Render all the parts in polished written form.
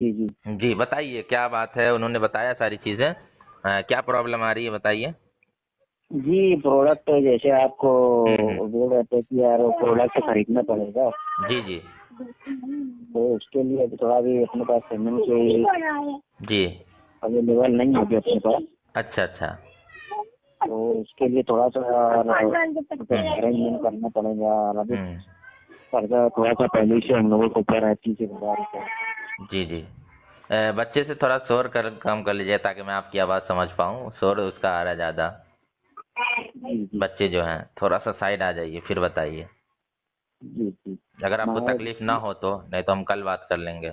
जी जी। जी बताइए क्या बात है, उन्होंने बताया सारी चीज़ें। क्या प्रॉब्लम आ रही है बताइए। जी प्रोडक्ट जैसे आपको हम्म। बोल रहे थे कि यार वो प्रोडक्ट खरीदना पड़ेगा, जी जी। तो उसके लिए अभी थोड़ा भी अपने पास पेमेंट की जी। अवेलेबल नहीं है अभी अपने पास। अच्छा अच्छा। तो उसके लिए थोड़ा सा हम्म अरेंजमेंट करना पड़ेगा, और अभी हम्म। कर्जा थोड़ा सा पहले से हम लोगों को ऊपर है 30,000 रुपये। जी जी। बच्चे से थोड़ा शोर कर कम कर लीजिए ताकि मैं आपकी आवाज़ समझ पाऊँ, शोर उसका आ रहा है ज़्यादा। जी जी। बच्चे जो हैं थोड़ा सा साइड आ जाइए फिर बताइए। जी जी। अगर आपको मैं तकलीफ ना हो तो, नहीं तो हम कल बात कर लेंगे।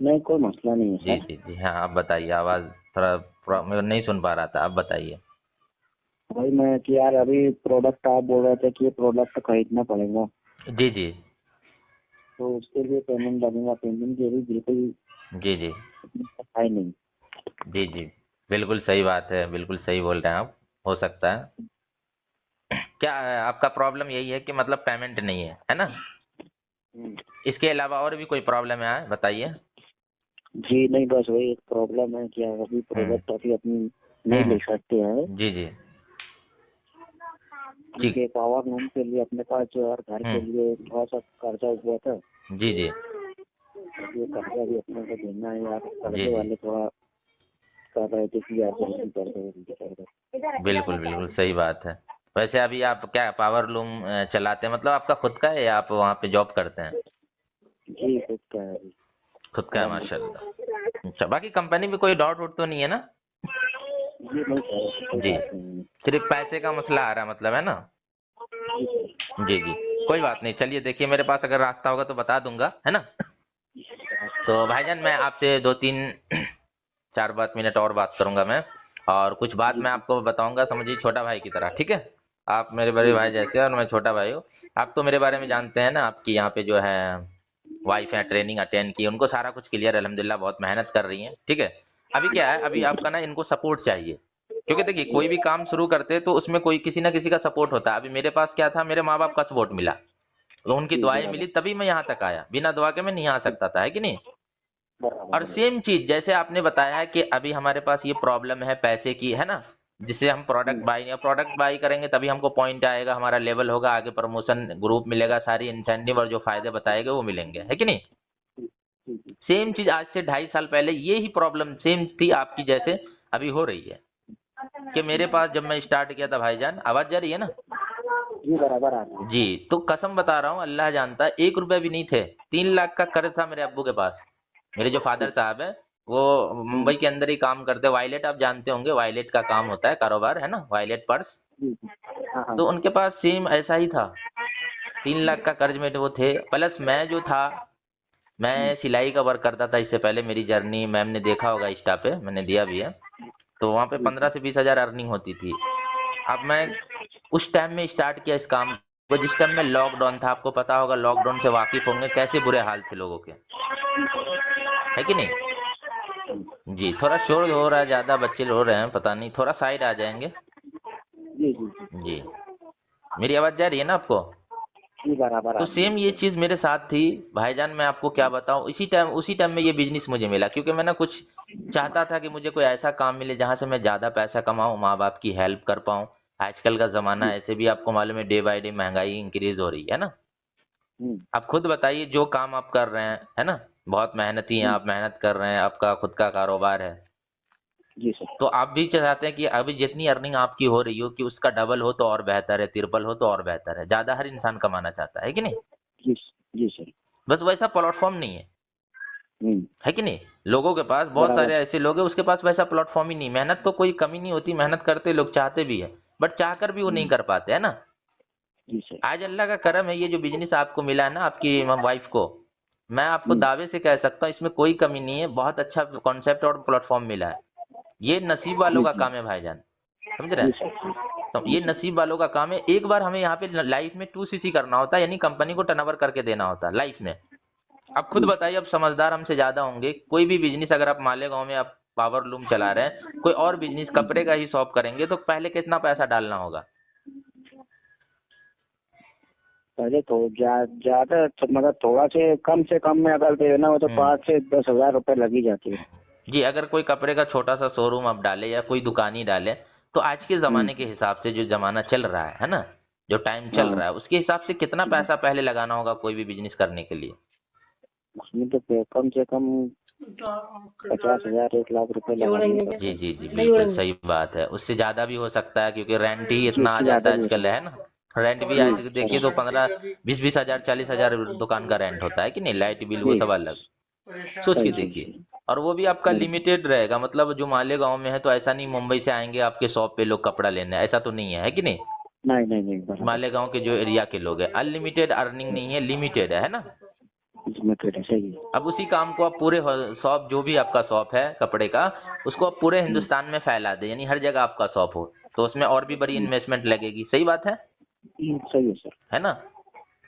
नहीं, कोई मसला नहीं है जी सर। जी जी हाँ, आप बताइए। आवाज़ थोड़ा मैं नहीं सुन पा रहा था, आप बताइए। भाई मैं कि यार अभी प्रोडक्ट आप बोल रहे थे कि ये प्रोडक्ट खरीदना पड़ेगा, जी जी। तो उसके लिए पेमेंट लगेगा। पेमेंट की अभी बिल्कुल जी जी। है नहीं। जी जी। बिल्कुल सही बात है, बिल्कुल सही बोल रहे हैं आप। हो सकता है। क्या आपका प्रॉब्लम यही है कि मतलब पेमेंट नहीं है ना? हम्म। इसके अलावा और भी कोई प्रॉब्लम है बताइए। जी नहीं, बस वही एक प्रॉब्लम है कि यार अभी हम्म प्रोडक्ट अभी अपनी नहीं ले सकते हैं, जी जी। ठीक। क्योंकि पावर लूम के लिए अपने पास जो है घर के हम्म। लिए थोड़ा सा कर्जा हुआ था। जी जी। अब ये कर्जा भी अपने को देना है यार, जी कर्जे जी। वाले थोड़ा कर रहे थे कि यार जल्दी कर दो जल्दी कर दो। बिल्कुल बिल्कुल सही बात है। वैसे अभी आप क्या पावर लूम चलाते हैं, मतलब आपका खुद का है या आप वहाँ पे जॉब करते हैं? जी खुद का है अभी। खुद का है अलहमदुलिल्लाह। माशाल्लाह। अच्छा, बाकी कंपनी में कोई डाउट वुट तो नहीं है ना? जी नहीं सर, कोई जी। बात नहीं है। सिर्फ पैसे का मसला आ रहा है मतलब, है ना? जी सर। जी जी। कोई बात नहीं, चलिए देखिए मेरे पास अगर रास्ता होगा तो बता दूंगा, है ना? तो भाईजान मैं आपसे दो तीन चार बात मिनट और बात करूंगा मैं। और कुछ बात जी मैं जी। आपको बताऊंगा, समझिए छोटा भाई की तरह, ठीक है? आप मेरे बड़े जी भाई जी। जैसे हैं और मैं छोटा भाई हूँ। आप तो मेरे बारे में जानते हैं ना, आपकी यहाँ पे जो है वाइफ है, ट्रेनिंग अटेंड की, उनको सारा कुछ क्लियर अल्हम्दुलिल्लाह, बहुत मेहनत कर रही हैं, ठीक है? अभी क्या है, अभी आपका ना इनको सपोर्ट चाहिए। क्योंकि देखिए कोई भी काम शुरू करते हैं तो उसमें कोई किसी ना किसी का सपोर्ट होता है। अभी मेरे पास क्या था, मेरे माँ बाप का सपोर्ट मिला, तो उनकी जी दुआएं बराबर। मिली तभी मैं यहाँ तक आया, बिना दुआ के मैं नहीं आ जी सकता था, है कि नहीं? बराबर और बराबर। सेम चीज जैसे आपने बताया है कि अभी हमारे पास ये प्रॉब्लम है पैसे की, है ना? जिससे हम प्रोडक्ट हम्म। बाई या प्रोडक्ट बाई करेंगे तभी हमको पॉइंट आएगा, हमारा लेवल होगा, आगे प्रमोशन ग्रुप मिलेगा, सारी इंसेंटिव और जो फायदे बताएंगे वो मिलेंगे, है कि नहीं? जी जी जी। सेम चीज आज से 2.5 साल पहले ये ही प्रॉब्लम सेम थी आपकी जैसे अभी हो रही है। कि मेरे पास जब मैं स्टार्ट किया था भाईजान, आवाज जा रही है ना? जी बराबर आ रही है। जी। तो कसम बता रहा हूँ, अल्लाह जानता है, 1 रुपया भी नहीं थे। 3 लाख का कर्ज था मेरे अब्बू के पास। मेरे जो फादर साहब है, वो हम्म। मुंबई के अंदर ही काम करते हैं, वायलेट आप जानते होंगे, वायलेट का काम होता है, कारोबार है ना, वायलेट पर्स। जी जी। हाँ हाँ। तो उनके पास सेम ऐसा ही था। 3 लाख का कर्ज में वो थे, प्लस मैं जो था, हम्म। मैं सिलाई का वर्क करता था इससे पहले। मेरी जर्नी मैम ने देखा होगा इंस्टा पे, मैंने दिया भी है। तो वहाँ पे जी जी। 15 से 20 हजार अर्निंग होती थी। अब मैं उस टाइम में स्टार्ट किया इस काम को, जिस टाइम में लॉकडाउन था, आपको पता होगा, लॉकडाउन से वाकिफ होंगे, कैसे बुरे हाल थे लोगों के, है कि नहीं? जी। थोड़ा शोर हो रहा है ज़्यादा, बच्चे रो रहे हैं, पता नहीं, थोड़ा साइड आ जाएंगे। जी जी। जी जी। मेरी आवाज़ जा रही है ना आपको? जी बराबर आ तो रही है सेम ये एकदम। चीज़ मेरे साथ थी भाईजान, मैं आपको क्या बताऊं, इसी टाइम उसी टाइम में ये बिजनेस मुझे मिला, क्योंकि मैं ना कुछ चाहता था कि मुझे कोई ऐसा काम मिले जहां से मैं ज़्यादा पैसा कमाऊं, माँ बाप की हेल्प कर पाऊं। आजकल का ज़माना जी। ऐसे भी आपको मालूम है, डे बाय डे महंगाई इंक्रीज हो रही है ना? हम्म। आप खुद बताइए, जो काम आप कर रहे हैं, है ना? बहुत मेहनती हैं हम्म। आप, मेहनत कर रहे हैं, आपका खुद का कारोबार है। जी सर। तो आप भी चाहते हैं कि अभी जितनी अर्निंग आपकी हो रही हो कि उसका डबल हो तो और बेहतर है, ट्रिपल हो तो और बेहतर है, ज़्यादा हर इंसान कमाना चाहता है कि नहीं? जी। जी सर। बस वैसा प्लेटफॉर्म नहीं है, हम्म। है कि नहीं? लोगों के पास बहुत बराबर। सारे ऐसे लोग हैं, उसके पास वैसा प्लेटफॉर्म ही नहीं। मेहनत तो कोई कमी नहीं होती, मेहनत करते लोग, चाहते भी है, बट चाहकर भी वो नहीं हम्म। कर पाते, है ना? जी सर। आज अल्लाह का करम है, ये जो बिजनेस आपको मिला है ना, आपकी वाइफ को, मैं आपको हम्म। दावे से कह सकता हूँ इसमें कोई कमी नहीं है, बहुत अच्छा कॉन्सेप्ट और प्लेटफॉर्म मिला है। ये नसीब वालों जी का जी। काम है भाईजान, समझ रहे जी हैं? सर। जी तो जी ये सर। नसीब वालों का काम है। एक बार हमें यहाँ पे लाइफ में 2 सीसी करना होता है, यानी कंपनी को टर्नओवर करके देना होता है लाइफ में। अब खुद जी। बताइए, अब समझदार हमसे ज्यादा होंगे, कोई भी बिजनेस अगर आप मालेगांव में आप पावर लूम चला रहे हैं, कोई और बिजनेस हम्म। कपड़े का ही शॉप करेंगे तो पहले कितना पैसा डालना होगा? पहले तो ज्यादा तो मतलब थोड़ा से कम में अगर देना हो तो 5 से 10 हज़ार रुपए लग ही जाती है। जी, अगर कोई कपड़े का छोटा सा शोरूम आप डाले या कोई दुकान ही डाले, तो आज के ज़माने के हिसाब से जो ज़माना चल रहा है ना? जो टाइम चल हाँ, रहा है, उसके हिसाब से कितना पैसा पहले लगाना होगा कोई भी बिज़नेस करने के लिए? उसमें तो कम से कम 50 हज़ार 1 लाख रुपए लगाने ही जी, पड़ते हैं। जी, जी, बिल्कुल सही बात है। उससे ज़्यादा भी हो सकता है क्योंकि रेंट ही जी, इतना आ उससे जाता ज्यादा है भी हो आजकल, सकता है ना? रेंट भी है। आज देखिए तो 15 20-20 हज़ार 40 हज़ार दुकान का रेंट होता है कि नहीं? लाइट बिल वो जी, सब अलग। सोच के सही सही देखिए। सही। और वो भी आपका हम्म, लिमिटेड रहेगा, मतलब जो मालेगाँव में है तो ऐसा नहीं मुंबई से आएँगे आपके शॉप पे लोग कपड़ा लेने, ऐसा तो नहीं है कि नहीं? नहीं नहीं नहीं, बराबर। मालेगाँव के जो एरिया के लोग हैं, अनलिमिटेड अर्निंग नहीं है, लिमिटेड है ना? इसमें फिर सही है। अब उसी काम को आप पूरे शॉप, जो भी आपका शॉप है कपड़े का, उसको आप पूरे हम्म, हिंदुस्तान में फैला दें, यानी हर जगह आपका शॉप हो, तो उसमें और भी बड़ी इन्वेस्टमेंट लगेगी। सही बात सही है सर। है ना?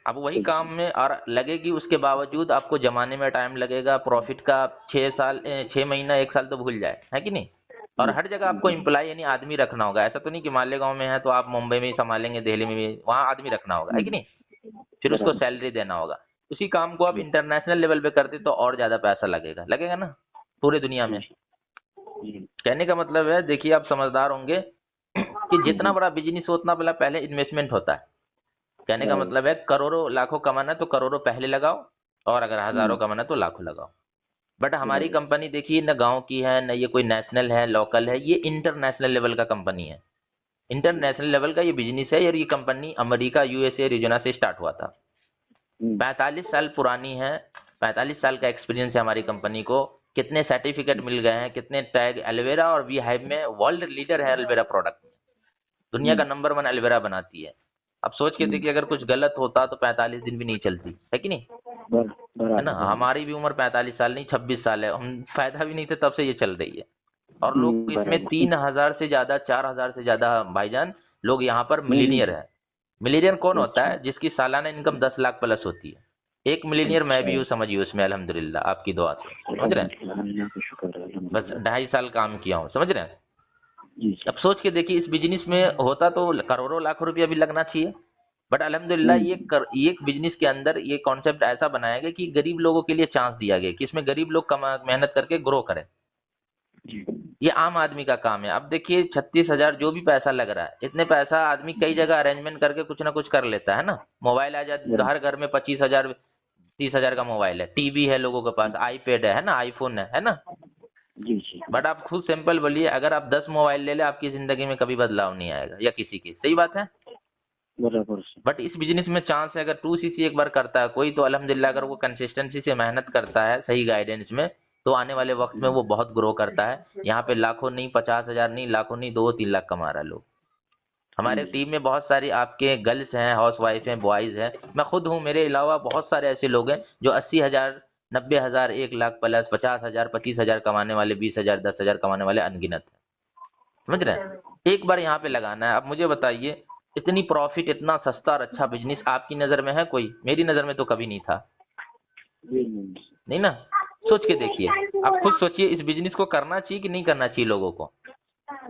अब वही सही काम में और लगेगी, उसके बावजूद आपको जमाने में टाइम लगेगा, प्रॉफिट का 6 साल 6 महीना 1 साल तो भूल जाए, है कि नहीं? और हर जगह आपको बराबर। एम्प्लॉय यानी आदमी रखना होगा, ऐसा तो नहीं कि मालेगांव में है तो आप मुंबई में ही संभालेंगे, दिल्ली में भी, वहाँ आदमी रखना होगा, है कि नहीं? फिर उसको बराबर। सैलरी देना होगा। उसी काम को आप इंटरनेशनल लेवल पे करते तो और ज्यादा पैसा लगेगा, लगेगा ना? पूरे दुनिया जी में। जी। कहने का मतलब है, देखिए आप समझदार होंगे कि जितना बड़ा बिजनेस हो उतना बड़ा पहले इन्वेस्टमेंट होता है। कहने का बराबर। मतलब है करोड़ों लाखों कमाना है तो करोड़ों पहले लगाओ, और अगर हजारों कमाना है तो लाखों लगाओ। बट हमारी बराबर। कंपनी देखिए न गांव की है, न ये कोई नेशनल है, लोकल है, ये इंटरनेशनल लेवल का कंपनी है। इंटरनेशनल लेवल का ये बिजनेस है, और ये कंपनी अमेरिका यूएसए अरिज़ोना से स्टार्ट हुआ था। हम्म, 45 साल पुरानी है। 45 साल का एक्सपीरियंस है हमारी कंपनी को। कितने सर्टिफिकेट मिल गए हैं, कितने टैग, एलोवेरा और वी हाइव में वर्ल्ड लीडर है एलोवेरा प्रोडक्ट। दुनिया का हम्म, नंबर 1 एलोवेरा बनाती है। अब सोच के हम्म, देखिए, अगर कुछ गलत होता तो 45 दिन भी नहीं चलती, है कि नहीं? है ना? बराबर बराबर। हमारी भी उम्र 45 साल नहीं 26 साल है, हम फायदा भी नहीं थे तब से ये चल रही है। और लोग इसमें बराबर। 3,000 से ज्यादा 4,000 से ज्यादा भाईजान लोग यहाँ पर मिलीनियर हम्म, है। मिलीनियर कौन होता अच्छा है? जिसकी सालाना इनकम 10 लाख प्लस होती है। एक मिलीनियर मैं अच्छा। भी हूँ, समझिए उसमें, अल्हम्दुलिल्लाह आपकी दुआ से। समझ रहे हैं? अल्हम्दुलिल्लाह, अल्लाह का शुक्र है, बस अल्हम्दुलिल्लाह। 2.5 साल काम किया हूँ, समझ रहे हैं? जी अब सर। सोच के देखिए, इस बिजनेस में होता तो करोड़ों लाखों रुपया भी लगना चाहिए। बट अल्हम्दुलिल्लाह हम्म, ये एक बिजनेस के अंदर ये कॉन्सेप्ट ऐसा बनाया गया कि गरीब लोगों के लिए चांस दिया गया कि इसमें गरीब लोग कमा मेहनत करके ग्रो करें। जी ये आम आदमी का काम है। अब देखिए 36,000 जो भी पैसा लग रहा है, इतने पैसा आदमी कई जगह अरेंजमेंट करके कुछ ना कुछ कर लेता है ना। मोबाइल आ जाए बराबर। हर घर में, 25,000 30,000 का मोबाइल है, टीवी है लोगों के पास, आईपैड है ना, आईफोन है ना? जी जी। बट आप खुद सिंपल बोलिए, अगर आप 10 मोबाइल ले ले, आपकी जिंदगी में कभी बदलाव नहीं आएगा, या किसी की। सही बात है? बराबर से। बट इस बिजनेस में चांस है, अगर 2cc एक बार करता है कोई तो अल्हम्दुलिल्लाह, अगर वो कंसिस्टेंसी से मेहनत करता है सही गाइडेंस में, तो आने वाले वक्त में वो बहुत ग्रो करता है। यहाँ पे लाखों नहीं, 50,000 नहीं, लाखों नहीं, 2-3 लाख कमा रहा है लोग। हमारे जी टीम में बहुत सारी आपके गर्ल्स हैं, हाउस वाइफ हैं, बॉयज हैं, मैं खुद हूँ, मेरे अलावा बहुत सारे ऐसे लोग हैं जो 80,000 90,000 1 लाख प्लस 50,000 25,000 कमाने वाले, 20,000 10,000 कमाने वाले अनगिनत हैं। समझ रहे हैं? एक बार यहाँ पे लगाना है। अब मुझे बताइए, इतनी प्रॉफिट, इतना सस्ता और अच्छा बिजनेस आपकी नज़र में है कोई? मेरी नज़र में तो कभी नहीं था। जी। नहीं ना? सोच के देखिए, आप खुद सोचिए, इस बिजनेस को करना चाहिए कि नहीं करना चाहिए लोगों को?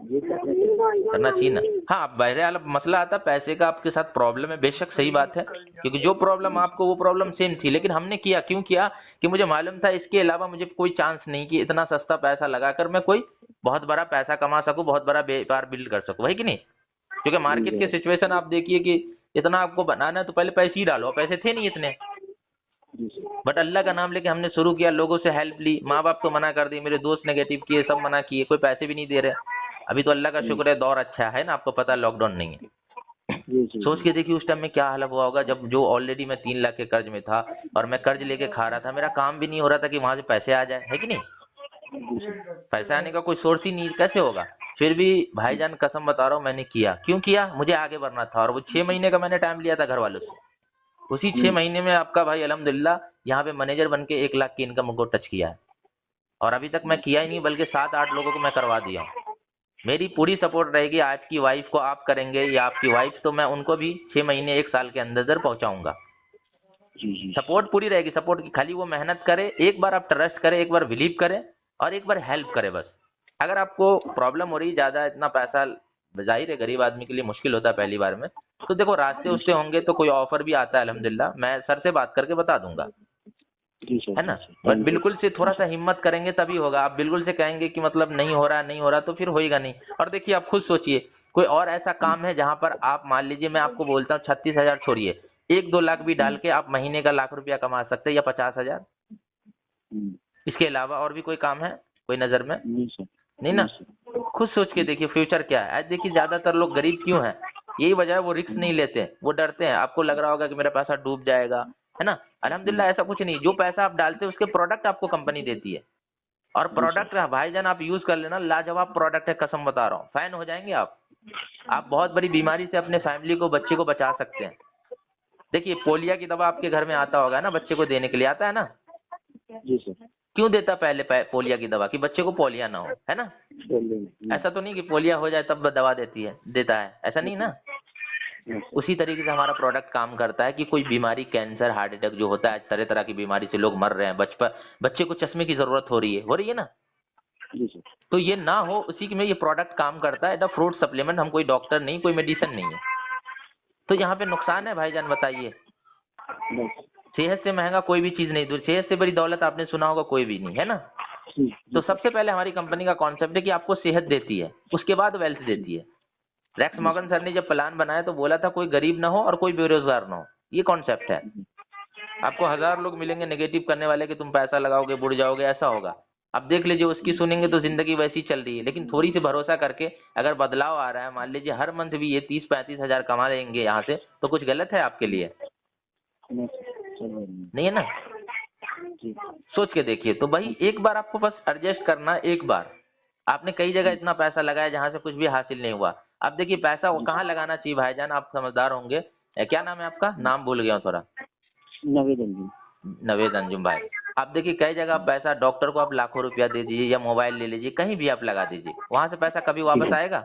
ये करना चाहिए ना? हाँ, बहरहाल अब मसला आता है पैसे का, आपके साथ प्रॉब्लम है, बेशक सही बात है, क्योंकि जो प्रॉब्लम आपको वो प्रॉब्लम सेम थी, लेकिन हमने किया क्यों किया? कि मुझे मालूम था इसके अलावा मुझे कोई चांस नहीं कि इतना सस्ता पैसा लगाकर मैं कोई बहुत बड़ा पैसा कमा सकूं, बहुत बड़ा व्यापार बिल्ड कर सकूं, है कि नहीं? क्योंकि मार्केट के सिचुएशन आप देखिए कि इतना आपको बनाना है तो पहले पैसे ही डालो, पैसे थे नहीं इतने। जी सर। बट अल्लाह का नाम लेके हमने शुरू किया, लोगों से हेल्प ली, माँ बाप तो मना कर दिए, मेरे दोस्त नेगेटिव किए, सब मना किए, कोई पैसे भी नहीं दे रहे। अभी तो अल्लाह का शुक्र है, दौर अच्छा है ना, आपको पता है लॉकडाउन नहीं है। जी जी सोच जी। के देखिए उस टाइम में क्या हाल हुआ होगा, जब जो ऑलरेडी मैं 3 लाख के कर्ज में था, और मैं कर्ज लेके खा रहा था, मेरा काम भी नहीं हो रहा था कि वहां से पैसे आ जाए, है कि नहीं? जी सर। पैसे आने का कोई सोर्स ही नहीं, कैसे होगा? फिर भी भाईजान कसम बता रहा हूँ, मैंने किया। क्यों किया? मुझे आगे बढ़ना था, और वो 6 महीने का मैंने टाइम लिया था घर वालों से। उसी 6 महीने में आपका भाई अल्हम्दुलिल्लाह यहाँ पे मैनेजर बन के 1 लाख की इनकम को टच किया है। और अभी तक मैं किया ही नहीं, बल्कि 7-8 लोगों को मैं करवा दिया हूँ। मेरी पूरी सपोर्ट रहेगी, आपकी वाइफ को आप करेंगे या आपकी वाइफ, तो मैं उनको भी 6 महीने 1 साल के अंदर अंदर पहुंचाऊंगा। जी जी। सपोर्ट पूरी रहेगी, सपोर्ट की खाली वो मेहनत करे, एक बार आप ट्रस्ट करें, एक बार बिलीव करें, और एक बार हेल्प करें बस। अगर आपको प्रॉब्लम हो रही है ज़्यादा, इतना पैसा जाहिर है गरीब आदमी के लिए मुश्किल होता है पहली बार में। तो देखो रास्ते उससे होंगे तो कोई ऑफर भी आता है अल्हम्दुलिल्लाह, मैं सर से बात करके बता दूंगा, जी सर, है जी ना। Sir, but thank you. बिल्कुल से थोड़ा सा हिम्मत करेंगे तभी होगा। आप बिल्कुल से कहेंगे कि मतलब नहीं हो रहा नहीं हो रहा तो फिर होएगा नहीं। और देखिए आप खुद सोचिए, कोई और ऐसा काम है जहां पर आप मान लीजिए मैं आपको बोलता हूँ 36,000 छोड़िए, 1-2 लाख भी डाल के आप महीने का लाख रुपया कमा सकते हैं या 50,000। हम्म, इसके अलावा और भी कोई काम है कोई नजर में? नहीं सर, नहीं नहीं ना। सर। खुद सोच के देखिए फ्यूचर क्या है। आज देखिए ज्यादातर लोग गरीब क्यों हैं? यही वजह है, वो रिस्क नहीं लेते हैं, वो डरते हैं। आपको लग रहा होगा कि मेरा पैसा डूब जाएगा, है ना। अल्हम्दुलिल्लाह ऐसा कुछ नहीं, जो पैसा आप डालते हैं उसके प्रोडक्ट आपको कंपनी देती है। और जी सर, प्रोडक्ट भाईजान आप यूज कर लेना, लाजवाब प्रोडक्ट है, कसम बता रहा हूँ, फैन हो जाएंगे आप बहुत बड़ी बीमारी से अपने फैमिली को बच्चे को बचा सकते हैं। देखिए पोलियो की दवा आपके घर में आता होगा ना, बच्चे को देने के लिए आता है ना। जी सर। क्यों देता पहले पोलियो की दवा, कि बच्चे को पोलियो ना हो, है ना। चलिए, ऐसा तो नहीं कि पोलियो हो जाए तब दवा देता है, ऐसा नहीं ना। नहीं सर। उसी तरीके से हमारा प्रोडक्ट काम करता है कि कोई बीमारी, कैंसर, हार्ट अटैक जो होता है, तरह तरह की बीमारी से लोग मर रहे हैं, बच्चे को चश्मे की जरूरत हो रही है ना। जी सर। तो ये ना हो उसी में ये प्रोडक्ट काम करता है। द फ्रूट सप्लीमेंट, हम कोई डॉक्टर नहीं, कोई मेडिसिन नहीं है। तो यहाँ पे नुकसान है भाईजान बताइए। नहीं सर। सेहत से महंगा कोई भी चीज नहीं, सेहत से बड़ी दौलत आपने सुना होगा कोई भी नहीं, है ना। जी, तो जी सर। सबसे पहले हमारी कंपनी का कॉन्सेप्ट है कि आपको सेहत देती है, उसके बाद वेल्थ देती है। रेक्स जी मॉर्गन सर। सर ने जब प्लान बनाया तो बोला था कोई गरीब ना हो और कोई बेरोजगार ना हो, ये कॉन्सेप्ट है। आपको 1000 लोग मिलेंगे नेगेटिव करने वाले कि तुम पैसा लगाओगे बुड़ जाओगे, ऐसा होगा। अब देख लीजिए उसकी सुनेंगे तो जिंदगी वैसी चल रही है, लेकिन थोड़ी सी भरोसा करके अगर बदलाव आ रहा है, मान लीजिए हर मंथ भी ये 30-35 हजार कमा लेंगे यहाँ से, तो कुछ गलत है आपके लिए? नहीं सर, चलिए। नहीं है ना। जी। सोच के देखिए। तो भाई एक बार आपको बस एडजस्ट करना है, एक बार। आपने कई जगह इतना पैसा लगाया जहां से कुछ भी हासिल नहीं हुआ। अब देखिए पैसा वो जी कहाँ सर। लगाना चाहिए भाईजान, आप समझदार होंगे। क्या नाम है आपका? नाम भूल गया हूँ थोड़ा। नवेदन जी। नवेद अंजुम भाई। आप देखिए कई जगह आप पैसा, डॉक्टर को आप लाखों रुपया दे दीजिए या मोबाइल ले लीजिए, कहीं भी आप लगा दीजिए, वहां से पैसा कभी जी वापस सर। आएगा?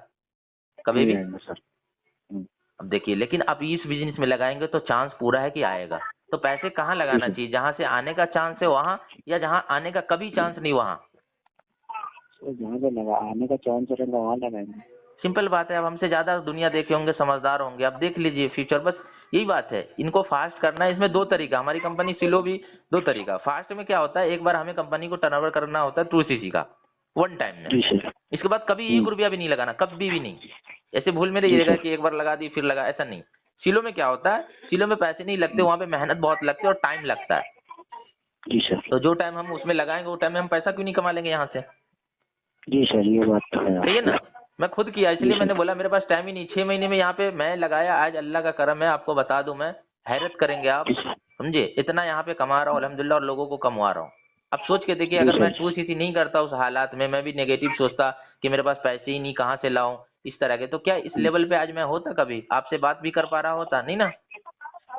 कभी नहीं भी। आएंगे सर। अब देखिए, लेकिन आप इस बिजनेस में लगाएंगे तो चांस पूरा है कि आएगा। तो पैसे कहाँ जी लगाना सर। चाहिए, जहां से आने का चांस है वहां, या जहां आने का कभी चांस नहीं वहां? सर जहाँ पे लगा आने का चांस रहेगा वहाँ लगाएंगे। सिंपल बात है। अब हमसे ज्यादा दुनिया देखे होंगे, समझदार होंगे, अब देख लीजिए फ्यूचर। बस यही बात है, इनको फास्ट करना है। इसमें दो तरीका, हमारी कंपनी सिलो भी दो तरीका। फास्ट में क्या होता है, एक बार हमें कंपनी को टर्नओवर करना होता है 2cc का, वन टाइम में। जी सर। इसके बाद कभी एक रुपया भी नहीं लगाना, कभी भी नहीं। ऐसे भूल में जी रहिएगा सर। कि एक बार लगा दी फिर लगा, ऐसा नहीं। सिलो में क्या होता है, सिलो में पैसे नहीं लगते, वहां पे मेहनत बहुत लगती है और टाइम लगता है। जी सर। तो जो टाइम हम उसमें लगाएंगे वो टाइम में हम पैसा क्यों नहीं कमा लेंगे यहाँ से? जी सर, ये बात तो है सही है आपकी। ना। मैं खुद किया, जी इसलिए मैंने सर। बोला मेरे पास टाइम ही नहीं। 6 महीने में यहाँ पे मैं लगाया, आज अल्लाह का करम है, आपको बता दूं मैं, हैरत करेंगे आप। जी सर। समझे, इतना यहाँ पे कमा रहा हूँ अल्हम्दुलिल्लाह और लोगों को कमवा रहा हूँ। अब सोच के देखिए, जी अगर मैं सर। 2cc नहीं करता उस हालात में, मैं भी नेगेटिव सोचता कि मेरे पास पैसे ही नहीं, कहाँ से लाऊं, इस तरह के, तो क्या इस लेवल पे आज मैं होता? कभी आपसे बात भी कर पा रहा होता? नहीं ना।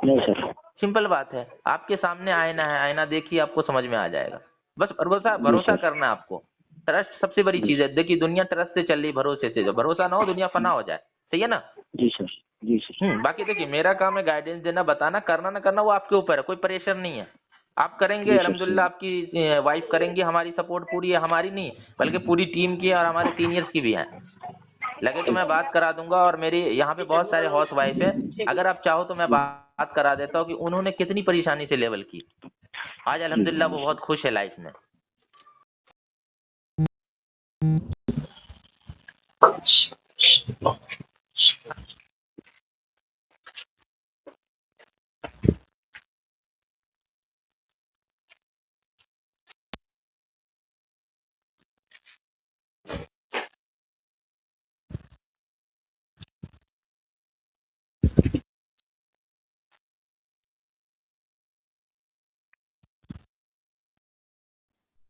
नहीं सर। सिंपल बात है, आपके सामने आईना है, आईना देखिए आपको समझ में आ जाएगा। बस भरोसा जी भरोसा सर। करना है आपको। ट्रस्ट सबसे बड़ी जी चीज है। सर। देखिए दुनिया ट्रस्ट से चल रही, भरोसे से। जब भरोसा ना हो दुनिया फना हो जाए। सही है ना। जी सर। जी सर। बाकी देखिए मेरा काम है गाइडेंस देना, बताना, करना ना करना वो आपके ऊपर है, कोई प्रेशर नहीं है। आप करेंगे जी सर। अल्हम्दुलिल्लाह, आपकी वाइफ करेंगी, हमारी सपोर्ट पूरी है, हमारी नहीं बल्कि पूरी टीम की है और हमारे सीनियर्स की भी है। लगे तो मैं बात करा दूंगा। और मेरी यहाँ पे बहुत सारे हाउस वाइफ है, अगर आप चाहो तो मैं बात करा देता हूँ कि उन्होंने कितनी परेशानी से लेवल की, आज जी अल्हम्दुलिल्लाह वो बहुत खुश है लाइफ में।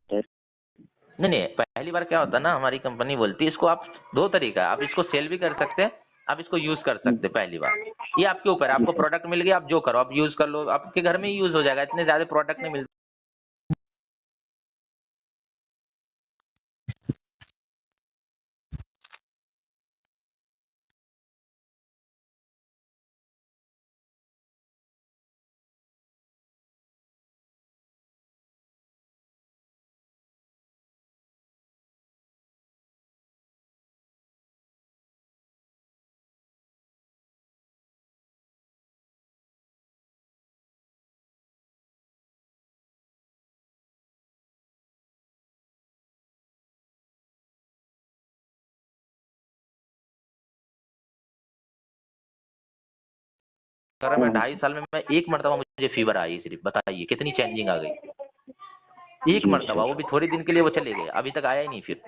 सर। नहीं नहीं, पहली बार क्या होता है ना, हमारी कंपनी बोलती है इसको, आप दो तरीका है, आप इसको सेल भी कर सकते हैं, आप इसको यूज कर सकते हैं। पहली बार ये आपके ऊपर है, जी आपको सर। प्रोडक्ट मिल गया, आप जो करो, आप यूज कर लो, आपके घर में ही यूज हो जाएगा, इतने ज्यादा प्रोडक्ट नहीं मिलते। कर मैं 2.5 साल में मैं एक मरतबा मुझे फीवर आई सिर्फ, बताइए कितनी चेंजिंग आ गई। एक जी मरतबा, सर। वो भी थोड़े दिन के लिए वो चले गए, अभी तक आया ही नहीं फिर।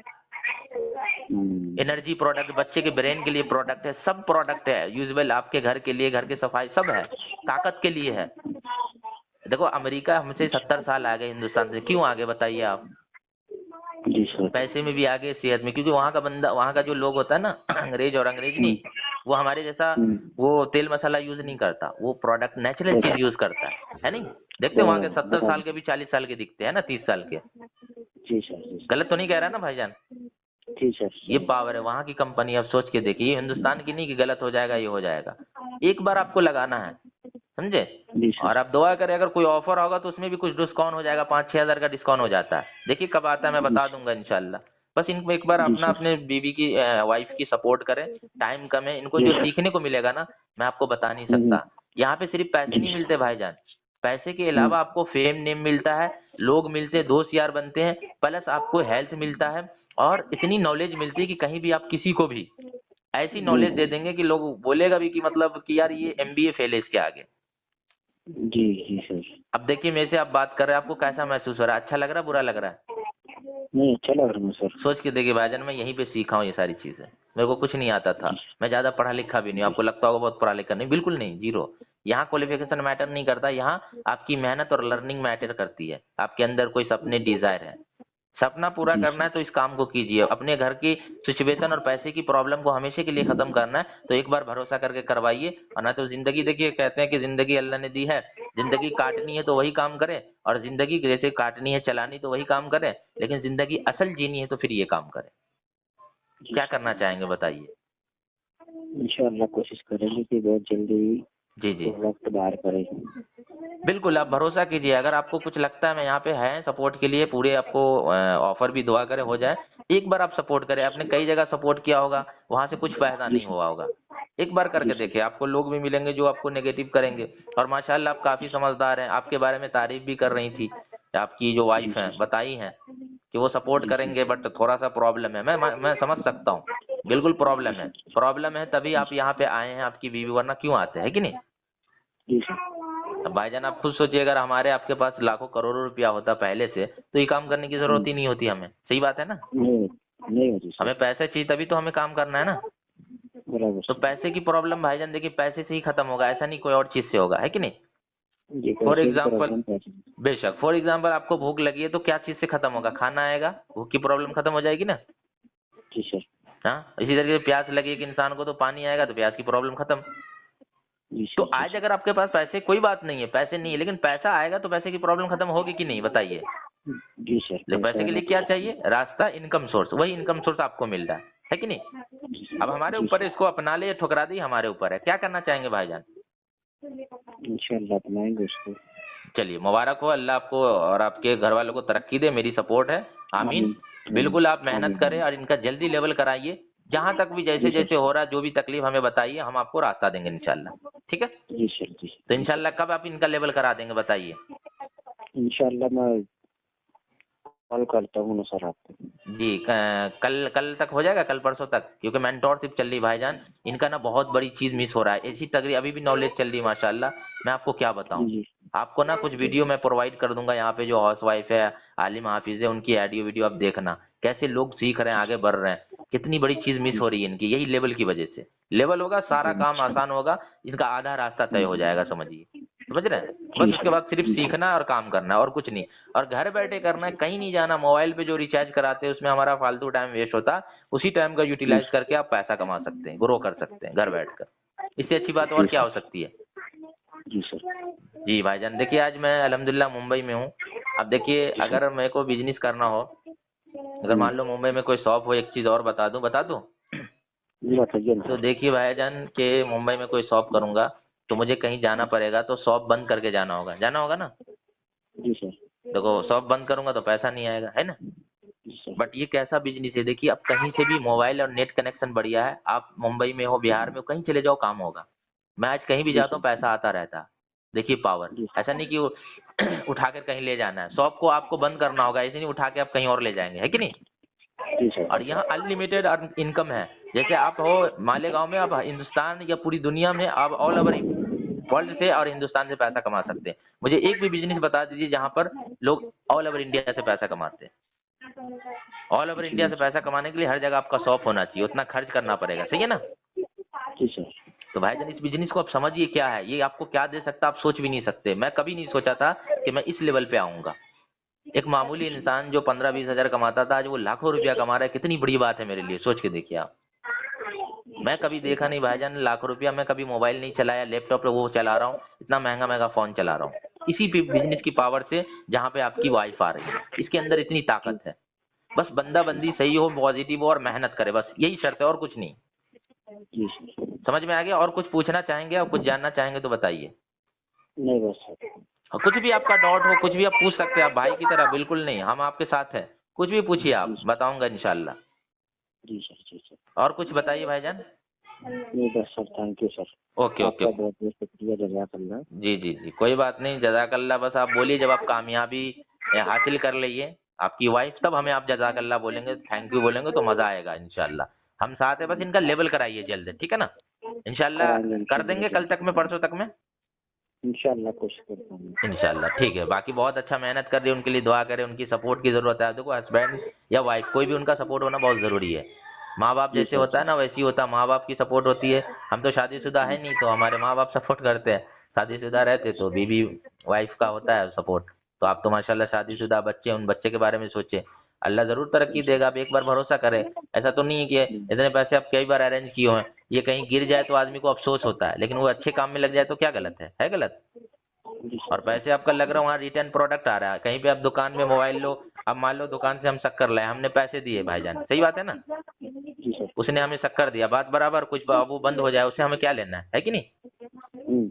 एनर्जी प्रोडक्ट, बच्चे के ब्रेन के लिए प्रोडक्ट है, सब प्रोडक्ट है यूजुअल, आपके घर के लिए, घर की सफाई सब है, ताकत के लिए है। देखो अमेरिका हमसे 70 साल आगे हिंदुस्तान से, क्यों आगे बताइए आप? जी सर। पैसे में भी आगे, सेहत में, क्योंकि वहाँ का बंदा, वहाँ का जो लोग होता है ना अंग्रेज और अंग्रेज नहीं, वो हमारे जैसा वो तेल मसाला यूज नहीं करता, वो प्रोडक्ट नेचुरल चीज यूज करता है नहीं? देखते हो वहाँ के 70 साल के भी 40 साल के दिखते हैं ना, 30 साल के। जी सर। गलत तो नहीं कह रहा ना भाईजान? जी सर। ये पावर है वहाँ की कंपनी, अब सोच के देखिए, ये हिंदुस्तान की नहीं कि गलत हो जाएगा, ये हो जाएगा। एक बार आपको लगाना है, समझे? जी सर। और आप दुआ करें, अगर कोई ऑफर होगा तो उसमें भी कुछ डिस्काउंट हो जाएगा, 5-6 हज़ार का डिस्काउंट हो जाता है। देखिए कब आता है, मैं बता दूंगा इंशाल्लाह। बस इनको एक बार जी अपना, सर। अपने बीवी की, वाइफ की सपोर्ट करें। टाइम कम है, इनको जी जो सर। सीखने को मिलेगा ना, मैं आपको बता नहीं सकता। यहाँ पे सिर्फ पैसे जी नहीं सर। मिलते भाईजान, पैसे के अलावा आपको फेम नेम मिलता है, लोग मिलते हैं, दोस्त यार बनते हैं, प्लस आपको हेल्थ मिलता है, और इतनी नॉलेज मिलती है कि कहीं भी आप किसी को भी ऐसी नॉलेज दे देंगे कि लोग बोलेगा भी कि मतलब कि यार ये MBA फेल है इसके आगे। जी जी सर। अब देखिए मेरे से आप बात कर रहे हैं, आपको कैसा महसूस हो रहा है? अच्छा लग रहा है, बुरा लग रहा है? नहीं, अच्छा लग रहा है सर। सोच के देखिए भाईजान, मैं यहीं पे सीखा हूँ ये सारी चीजें। मेरे को कुछ नहीं आता था, मैं ज्यादा पढ़ा लिखा भी नहीं हूँ। आपको लगता होगा बहुत पढ़ा लिखा, नहीं, बिल्कुल नहीं, जीरो। यहाँ क्वालिफिकेशन मैटर नहीं करता, यहाँ आपकी मेहनत और लर्निंग मैटर करती है। आपके अंदर कोई सपने, डिजायर है, सपना पूरा जी करना सर। है तो इस काम को कीजिए। अपने घर की सिचुएशन और पैसे की प्रॉब्लम को हमेशा के लिए खत्म करना है तो एक बार भरोसा करके करवाइए, और ना तो जिंदगी, देखिए कहते हैं कि जिंदगी अल्लाह ने दी है, जिंदगी काटनी है तो वही काम करे, और जिंदगी जैसे काटनी है, चलानी तो वही काम करे, लेकिन जिंदगी असल जीनी है तो फिर ये काम करे। जी क्या सर। करना चाहेंगे बताइए? इंशाल्लाह कोशिश करेंगे कि बहुत जल्दी जी जी, वक्त बाहर करें। बिल्कुल आप भरोसा कीजिए। अगर आपको कुछ लगता है मैं यहाँ पे है सपोर्ट के लिए, पूरे आपको ऑफर भी दुआ करें हो जाए, एक बार आप सपोर्ट करें। आपने कई जगह सपोर्ट किया होगा, वहां से कुछ फायदा जी नहीं सर। हुआ होगा, एक बार जी करके सर। देखिए, आपको लोग भी मिलेंगे जो आपको नेगेटिव करेंगे। और माशाल्लाह आप काफी समझदार हैं, आपके बारे में तारीफ भी कर रही थी आपकी जो जी वाइफ हैं, सर। बताई हैं कि वो सपोर्ट जी करेंगे, सर। बट थोड़ा सा प्रॉब्लम है। मैं समझ सकता हूँ, बिल्कुल जी प्रॉब्लम है। सर। प्रॉब्लम है तभी जी आप यहाँ पे आए हैं, आपकी बीवी, वरना क्यों आते हैं, कि नहीं? जी सर। अब भाईजान आप खुद सोचिए, अगर हमारे आपके पास लाखों करोड़ों रुपया होता पहले से, तो ये काम करने की जरूरत ही नहीं होती हमें। सही बात है ना? नहीं, नहीं होती सर। हमें पैसे चाहिए तभी तो हमें काम करना है ना। बराबर तो सर। पैसे की प्रॉब्लम भाईजान देखिए पैसे से ही खत्म होगा, ऐसा नहीं कोई और चीज से होगा, है कि नहीं? जी, फॉर पैसे की एग्जाम्पल, प्रॉब्लम पैसे। बेशक, फॉर एग्जाम्पल आपको भूख लगी है तो क्या चीज से खत्म होगा? खाना आएगा, भूख की प्रॉब्लम खत्म हो जाएगी ना। जी सर। हाँ, इसी तरीके से प्यास लगी एक इंसान को तो पानी आएगा तो प्यास की प्रॉब्लम खत्म। जी तो सर। जी आज अगर आपके पास पैसे, कोई बात नहीं है, पैसे नहीं है, लेकिन पैसा आएगा तो पैसे की प्रॉब्लम खत्म होगी कि नहीं, बताइए? सर। जी सर, लेकिन पैसा पैसे के आना लिए तो क्या चाहिए। चाहिए? रास्ता, इनकम सोर्स, वही इनकम सोर्स आपको मिल रहा है कि नहीं? अब हमारे जी ऊपर है, सर। इसको अपना ले या ठुकरा दे, हमारे ऊपर है। क्या करना चाहेंगे भाईजान? इंशाल्लाह अपनाएंगे उसको। चलिए मुबारक हो, अल्लाह आपको और आपके घर वालों को तरक्की दे, मेरी सपोर्ट है। आमीन। आमीन। आमीन। बिल्कुल आप मेहनत आमीन। करें और इनका जल्दी लेवल कराइए। जहां तक भी जैसे जी सर। जैसे हो रहा है, जो भी तकलीफ हमें बताइए, हम आपको रास्ता देंगे इंशाल्लाह। ठीक है? जी सर। जी तो जी सर। इंशाल्लाह कब आप इनका लेवल करा देंगे बताइए? इंशाल्लाह मैं कॉल करता हूँ ना सर आपको। जी, कल कल तक हो जाएगा, कल परसों तक, क्योंकि मेंटोरशिप चल रही भाईजान। इनका ना बहुत बड़ी चीज मिस हो रहा है, ऐसी तगड़ी अभी भी नॉलेज चल रही है माशाल्लाह। मैं आपको क्या बताऊं, जी आपको ना कुछ जी। वीडियो मैं प्रोवाइड कर दूंगा, यहाँ पे जो हाउस वाइफ है, आलिम हाफिज है, उनकी ऑडियो वीडियो आप देखना, कैसे लोग सीख रहे हैं, आगे बढ़ रहे हैं। कितनी बड़ी चीज मिस हो रही है इनकी, यही लेवल की वजह से। लेवल होगा सारा काम आसान होगा, इनका आधा रास्ता तय हो जाएगा, समझिए, समझ रहे हैं? बस जी उसके सर। बाद सिर्फ जी सर। सीखना है और काम करना है, और कुछ नहीं। और घर बैठे करना है, कहीं नहीं जाना। मोबाइल पे जो रिचार्ज कराते हैं उसमें हमारा फालतू टाइम वेस्ट होता है, उसी टाइम का जी यूटिलाइज करके आप पैसा कमा सकते हैं, ग्रो कर सकते हैं घर बैठकर। इससे अच्छी बात और जी क्या हो सर। सकती है? जी सर। जी भाईजान, देखिए आज मैं अल्हम्दुलिल्लाह मुंबई में हूँ। अब देखिए जी सर। अगर मेरे को बिजनेस करना हो, अगर मान लो मुंबई में कोई शॉप हो, एक चीज और बता दूं? जी बताइए ना तो सर। देखिए भाईजान के मुंबई में कोई शॉप करूंगा तो मुझे कहीं जाना पड़ेगा, तो शॉप बंद करके जाना होगा ना। जी सर। देखो शॉप बंद करूंगा तो पैसा नहीं आएगा, है ना? जी सर। बट ये कैसा बिजनेस है, देखिए अब कहीं से भी मोबाइल और नेट कनेक्शन बढ़िया है, आप मुंबई में हो, बिहार में हो, कहीं चले जाओ काम होगा। मैं आज कहीं भी जी जाता सर। हूँ पैसा आता रहता है। देखिए पावर, जी ऐसा नहीं कि वो उठा कर कहीं ले जाना है। शॉप को आपको बंद करना होगा, ऐसे नहीं उठा के आप कहीं और ले जाएंगे, है कि नहीं? जी सर। और यहाँ अनलिमिटेड इनकम है। जैसे आप हो मालेगांव में, आप हिंदुस्तान या पूरी दुनिया में, आप ऑल ओवर वर्ल्ड से और हिंदुस्तान से पैसा कमा सकते हैं। मुझे एक भी बिजनेस बता दीजिए जहाँ पर लोग ऑल ओवर इंडिया से पैसा कमाते हैं। ऑल ओवर इंडिया से पैसा कमाने के लिए हर जगह आपका शॉप होना चाहिए, उतना खर्च करना पड़ेगा, सही है ना? जी सर। तो भाईजान इस बिजनेस को आप समझिए क्या है, ये आपको क्या दे सकता है आप सोच भी नहीं सकते। मैं कभी नहीं सोचा था कि मैं इस लेवल पे आऊंगा। एक मामूली इंसान जो 15-20 हजार कमाता था, आज वो लाखों रुपया कमा रहा है, कितनी बड़ी बात है मेरे लिए, सोच के देखिए आप। मैं कभी देखा नहीं भाईजान लाखों रुपया, मैं कभी मोबाइल नहीं चलाया, लैपटॉप पे वो चला रहा हूँ, इतना महंगा महंगा फोन चला रहा हूँ, इसी बिजनेस की पावर से जहाँ पे आपकी वाइफ आ रही है। इसके अंदर इतनी ताकत है, बस बंदा बंदी सही हो, पॉजिटिव हो और मेहनत करे, बस यही शर्त है और कुछ नहीं। जी सर। समझ में आ गया? और कुछ पूछना चाहेंगे और कुछ जानना चाहेंगे तो बताइए। नहीं बस सर। और कुछ भी आपका डाउट हो, कुछ भी आप पूछ सकते हैं, आप भाई की तरह, बिल्कुल नहीं, हम आपके साथ हैं, कुछ भी पूछिए आप, बताऊंगा इंशाल्लाह। जी सर। जी सर। और कुछ बताइए भाईजान। नहीं बस sir, thank you sir. Okay okay. आपका बहुत बहुत शुक्रिया, जज़ाकल्लाह। जी जी जी, कोई बात नहीं, जज़ाकल्लाह। बस आप बोलिए जब आप कामयाबी हासिल कर लेंगे आपकी वाइफ, तब हमें आप जज़ाकल्लाह बोलेंगे, थैंक यू बोलेंगे तो मजा आएगा इंशाल्लाह। हम साथ हैं, बस इनका लेवल कराइए जल्द, ठीक है ना? इंशाल्लाह कराएंगे कर देंगे कल तक में, परसों तक में इंशाल्लाह, कोशिश करता हूँ। इंशाल्लाह। ठीक है, बाकी बहुत अच्छा मेहनत कर रही है, उनके लिए दुआ करें, उनकी सपोर्ट की जरूरत है। देखो हस्बैंड या वाइफ कोई भी, उनका सपोर्ट होना बहुत जरूरी है। माँ बाप जी जैसे सर। होता है ना, वैसे ही होता है, माँ बाप की सपोर्ट होती है। हम तो शादीशुदा है नहीं, तो हमारे माँ बाप सपोर्ट करते हैं। शादीशुदा रहते तो बीवी वाइफ का होता है सपोर्ट। तो आप तो माशाल्लाह शादीशुदा, बच्चे, उन बच्चे के बारे में सोचे, अल्लाह जरूर तरक्की देगा। आप एक बार भरोसा करें, ऐसा तो नहीं है कि इतने पैसे आप कई बार अरेंज किए हैं, ये कहीं गिर जाए तो आदमी को अफसोस होता है, लेकिन वो अच्छे काम में लग जाए तो क्या गलत है गलत? जी और सर। पैसे आपका लग रहा है वहाँ रिटर्न प्रोडक्ट आ रहा है, कहीं पे आप दुकान में मोबाइल लो, अब मान लो दुकान से हम शक्कर लाए, हमने पैसे दिए भाईजान, सही बात है ना? जी सर। उसने हमें शक्कर दिया, बात बराबर, कुछ वो बंद हो जाए उससे हमें क्या लेना है कि नहीं? हम्म।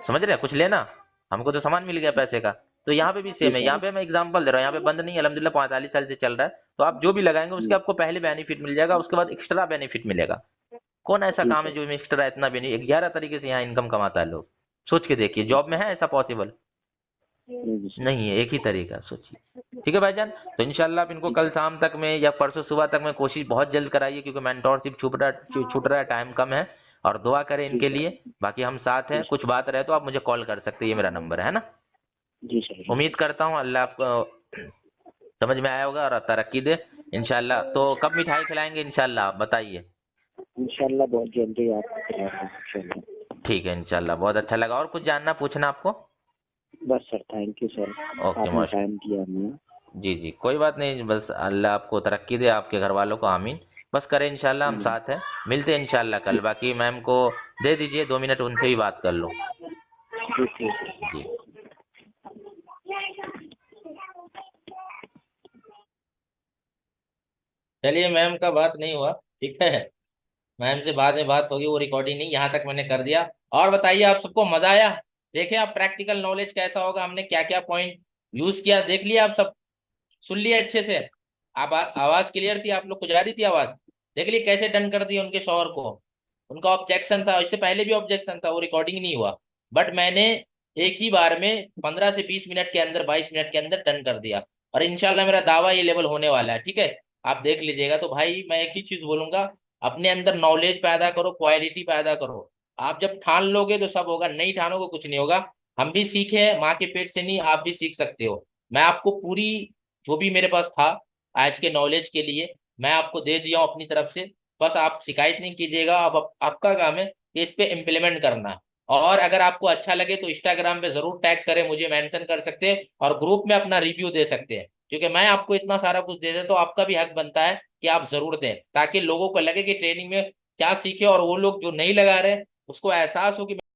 समझ रहे हैं? कुछ लेना, हमको तो सामान मिल गया पैसे का। तो यहाँ पे भी जी सेम है, यहाँ सर। पे मैं एग्जांपल दे रहा हूँ, यहाँ पे बंद नहीं है, अल्हम्दुलिल्लाह 45 साल से चल रहा है। तो आप जो भी लगाएंगे उसके आपको पहले बेनिफिट मिल जाएगा, उसके बाद एक्स्ट्रा बेनिफिट मिलेगा। कौन ऐसा जी काम है सर। जो एक्स्ट्रा इतना बेनिफिट, 11 तरीके से यहाँ इनकम कमाता है लोग, सोच के देखिए, जॉब में है ऐसा पॉसिबल? नहीं जी सर। नहीं है, एक ही तरीका, सोचिए। ठीक है भाईजान, तो इंशाल्लाह आप इनको कल शाम तक में या परसों सुबह तक में कोशिश बहुत जल्द कराइए, क्योंकि मेंटोरशिप छूट रहा है, टाइम कम है। और दुआ करें जी इनके सर। लिए, बाकी हम साथ हैं, कुछ बात रहे तो आप मुझे कॉल कर सकते हैं, ये मेरा नंबर है ना? जी सर। उम्मीद करता हूँ अल्लाह आपको समझ में आया होगा और तरक्की दे इंशाल्लाह। तो कब मिठाई खिलाएंगे इंशाल्लाह, बताइए। इंशाल्लाह बहुत जल्दी आपको खिलाऊंगा इंशाल्लाह। ठीक है इंशाल्लाह, बहुत अच्छा लगा। और कुछ जानना पूछना आपको? बस sir, thank you sir, okay आपने माशा, टाइम दिया हमें। जी जी, कोई बात नहीं, बस अल्लाह आपको तरक्की दे, आपके घर वालों को, आमीन। बस करें इंशाल्लाह, हम साथ हैं, मिलते हैं इंशाल्लाह कल। बाकी मैम को दे दीजिए 2 मिनट, उनसे भी बात कर लो। ठीक है। जी। चलिए, मैम का बात नहीं हुआ, ठीक है, मैम से बाद में बात होगी, वो रिकॉर्डिंग नहीं, यहाँ तक मैंने कर दिया। और बताइए, आप सबको मजा आया? देखे आप प्रैक्टिकल नॉलेज कैसा होगा, हमने क्या क्या पॉइंट यूज किया, देख लिया आप सब? सुन लिया अच्छे से? आप आवाज क्लियर थी, आप लोग को जा रही थी आवाज? देख ली कैसे डन कर दिया उनके शौहर को? उनका ऑब्जेक्शन था, इससे पहले भी ऑब्जेक्शन था, वो रिकॉर्डिंग नहीं हुआ, बट मैंने एक ही बार में 15 से 20 मिनट के अंदर, 22 मिनट के अंदर डन कर दिया। और इंशाल्लाह मेरा दावा ये लेवल होने वाला है, ठीक है? आप देख लीजिएगा। तो भाई मैं एक ही चीज बोलूंगा, अपने अंदर नॉलेज पैदा करो, क्वालिटी पैदा करो। आप जब ठान लोगे तो सब होगा, नहीं ठानोगे कुछ नहीं होगा। हम भी सीखे हैं, माँ के पेट से नहीं, आप भी सीख सकते हो। मैं आपको पूरी, जो भी मेरे पास था आज के नॉलेज के लिए, मैं आपको दे दिया हूँ अपनी तरफ से। बस आप शिकायत नहीं कीजिएगा, अब आपका काम है कि इस पे इम्प्लीमेंट करना। और अगर आपको अच्छा लगे तो इंस्टाग्राम पे जरूर टैग करें, मुझे मेंशन कर सकते हैं, और ग्रुप में अपना रिव्यू दे सकते हैं, क्योंकि मैं आपको इतना सारा कुछ दे दे तो आपका भी हक बनता है कि आप जरूर दें, ताकि लोगों को लगे कि ट्रेनिंग में क्या सीखे, और वो लोग जो नहीं लगा रहे उसको एहसास हो कि